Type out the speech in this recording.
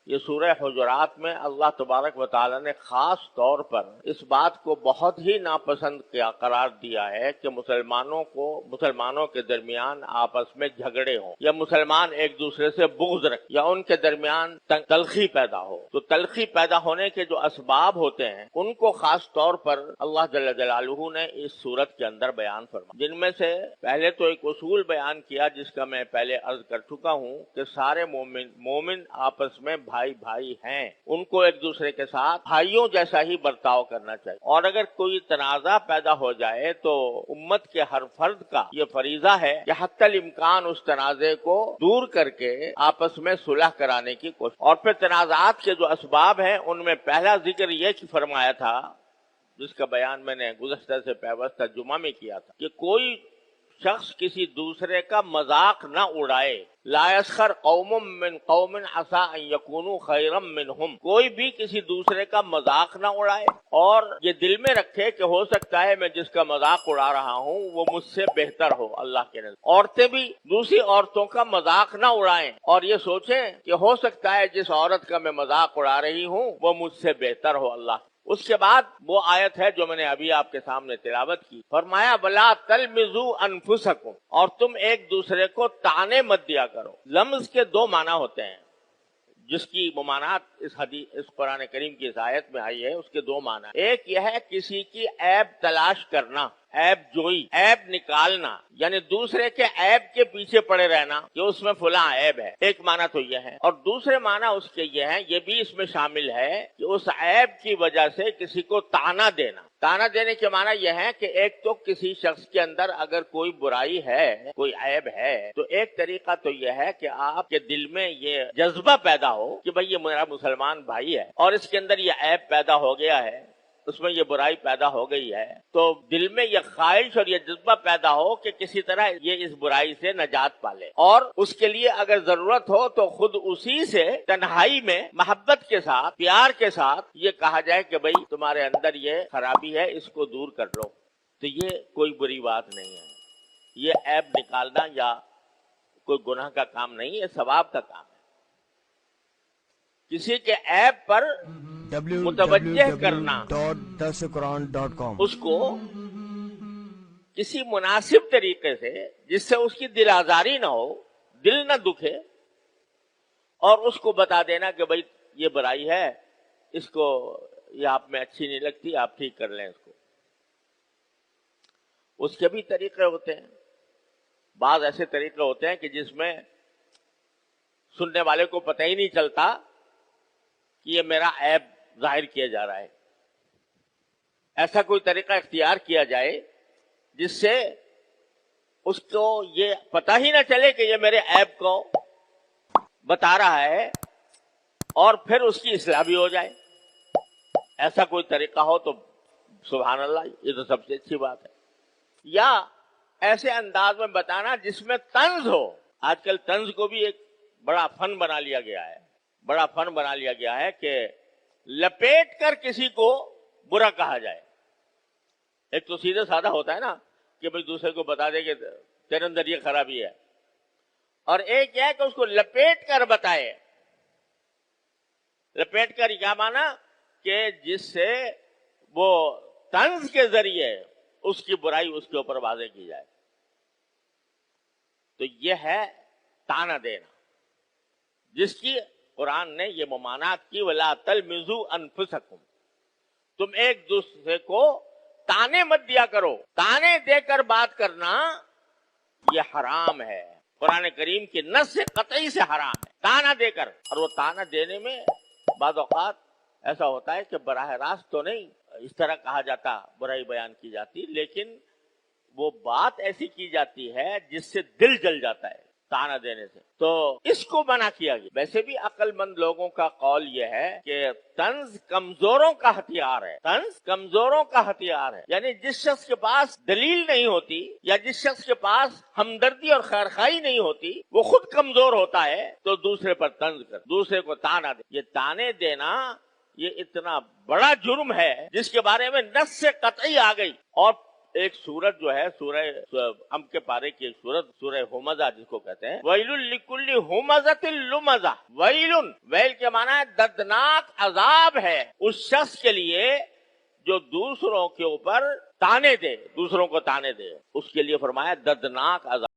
یہ سورہ حجرات میں اللہ تبارک و تعالی نے خاص طور پر اس بات کو بہت ہی ناپسند قرار دیا ہے کہ مسلمانوں کے درمیان آپس میں جھگڑے ہوں یا مسلمان ایک دوسرے سے بغض رکھیں یا ان کے درمیان تلخی پیدا ہو. تو تلخی پیدا ہونے کے جو اسباب ہوتے ہیں ان کو خاص طور پر اللہ جل جلالہ نے اس سورت کے اندر بیان فرمایا، جن میں سے پہلے تو ایک اصول بیان کیا جس کا میں پہلے عرض کر چکا ہوں کہ سارے مومن آپس میں بھائی ہیں، ان کو ایک دوسرے کے ساتھ بھائیوں جیسا ہی برتاؤ کرنا چاہیے. اور اگر کوئی تنازع پیدا ہو جائے تو امت کے ہر فرد کا یہ فریضہ ہے کہ حتی الامکان اس تنازع کو دور کر کے آپس میں صلح کرانے کی کوشش. اور پھر تنازعات کے جو اسباب ہیں ان میں پہلا ذکر یہ فرمایا تھا جس کا بیان میں نے گزشتہ سے پیوستہ جمعہ میں کیا تھا کہ کوئی شخص کسی دوسرے کا مذاق نہ اڑائے. لا يسخر قوم من قوم عسى ان يكونوا خيرا منهم، کوئی بھی کسی دوسرے کا مذاق نہ اڑائے اور یہ دل میں رکھے کہ ہو سکتا ہے میں جس کا مذاق اڑا رہا ہوں وہ مجھ سے بہتر ہو اللہ کے نزد. عورتیں بھی دوسری عورتوں کا مذاق نہ اڑائیں اور یہ سوچیں کہ ہو سکتا ہے جس عورت کا میں مذاق اڑا رہی ہوں وہ مجھ سے بہتر ہو اللہ. اس کے بعد وہ آیت ہے جو میں نے ابھی آپ کے سامنے تلاوت کی، فرمایا وَلَا تَلْمِزُوا أَنفُسَكُمْ، اور تم ایک دوسرے کو طعنے مت دیا کرو. لمز کے دو معنی ہوتے ہیں، جس کی ممانعت اس قرآن کریم کی اس آیت میں آئی ہے اس کے دو معنی. ایک یہ ہے کسی کی عیب تلاش کرنا، عیب جوئی، عیب نکالنا، یعنی دوسرے کے عیب کے پیچھے پڑے رہنا کہ اس میں فلاں عیب ہے. ایک معنی تو یہ ہے، اور دوسرے معنی اس کے یہ ہیں، یہ بھی اس میں شامل ہے کہ اس عیب کی وجہ سے کسی کو طعنہ دینا. طعنہ دینے کے معنی یہ ہے کہ ایک تو کسی شخص کے اندر اگر کوئی برائی ہے، کوئی عیب ہے، تو ایک طریقہ تو یہ ہے کہ آپ کے دل میں یہ جذبہ پیدا ہو کہ بھئی یہ میرا مسلمان بھائی ہے اور اس کے اندر یہ عیب پیدا ہو گیا ہے، اس میں یہ برائی پیدا ہو گئی ہے، تو دل میں یہ خواہش اور یہ جذبہ پیدا ہو کہ کسی طرح یہ اس برائی سے نجات پالے، اور اس کے لیے اگر ضرورت ہو تو خود اسی سے تنہائی میں محبت کے ساتھ، پیار کے ساتھ یہ کہا جائے کہ بھئی تمہارے اندر یہ خرابی ہے، اس کو دور کر لو. تو یہ کوئی بری بات نہیں ہے، یہ عیب نکالنا یا کوئی گناہ کا کام نہیں، یہ ثواب کا کام ہے. کسی کے عیب پر متوجہ کرنا، اس کو کسی مناسب طریقے سے جس سے اس کی دل آزاری نہ ہو، دل نہ دکھے، اور اس کو بتا دینا کہ بھئی یہ برائی ہے، اس کو یہ آپ میں اچھی نہیں لگتی، آپ ٹھیک کر لیں اس کو. اس کے بھی طریقے ہوتے ہیں، بعض ایسے طریقے ہوتے ہیں کہ جس میں سننے والے کو پتہ ہی نہیں چلتا کہ یہ میرا عیب ظاہر کیا جا رہا ہے. ایسا کوئی طریقہ اختیار کیا جائے جس سے اس کو یہ پتہ ہی نہ چلے کہ یہ میرے عیب کو بتا رہا ہے اور پھر اس کی اصلاح بھی ہو جائے. ایسا کوئی طریقہ ہو تو سبحان اللہ، یہ تو سب سے اچھی بات ہے. یا ایسے انداز میں بتانا جس میں طنز ہو. آج کل طنز کو بھی ایک بڑا فن بنا لیا گیا ہے کہ لپیٹ کر کسی کو برا کہا جائے. ایک تو سیدھا سادہ ہوتا ہے نا کہ بھئی دوسرے کو بتا دے کہ تیرے اندر یہ خرابی ہے، اور ایک یہ ہے کہ اس کو لپیٹ کر بتائے. لپیٹ کر کیا مانا کہ جس سے وہ طنز کے ذریعے اس کی برائی اس کے اوپر واضح کی جائے. تو یہ ہے طعنہ دینا، جس کی قرآن نے یہ ممانعت کی وَلَا تَلْمِزُوا أَنفُسَكُمْ، تم ایک دوسرے کو طعنے مت دیا کرو. طعنے دے کر بات کرنا یہ حرام ہے، قرآن کریم کی نص قطعی سے حرام ہے. طعنہ دے کر، اور وہ طعنہ دینے میں بعض اوقات ایسا ہوتا ہے کہ براہ راست تو نہیں اس طرح کہا جاتا، برائی بیان کی جاتی، لیکن وہ بات ایسی کی جاتی ہے جس سے دل جل جاتا ہے طعنہ دینے سے. تو اس کو منع کیا گیا. ویسے بھی عقل مند لوگوں کا قول یہ ہے کہ طنز کمزوروں کا ہتھیار ہے. طنز کمزوروں کا ہتھیار ہے، یعنی جس شخص کے پاس دلیل نہیں ہوتی یا جس شخص کے پاس ہمدردی اور خیرخواہی نہیں ہوتی، وہ خود کمزور ہوتا ہے تو دوسرے پر طنز کر، دوسرے کو طعنہ دے. یہ طعنے دینا یہ اتنا بڑا جرم ہے جس کے بارے میں نص قطعی آ گئی، اور ایک سورت جو ہے سورہ ام کے پارے کی ایک سورت سورہ ہمزہ جس کو کہتے ہیں، ویل لکل ہمزۃ لمزہ، ویل کے معنی ہے دردناک عذاب ہے اس شخص کے لیے جو دوسروں کے اوپر تانے دے، دوسروں کو تانے دے، اس کے لیے فرمایا دردناک عذاب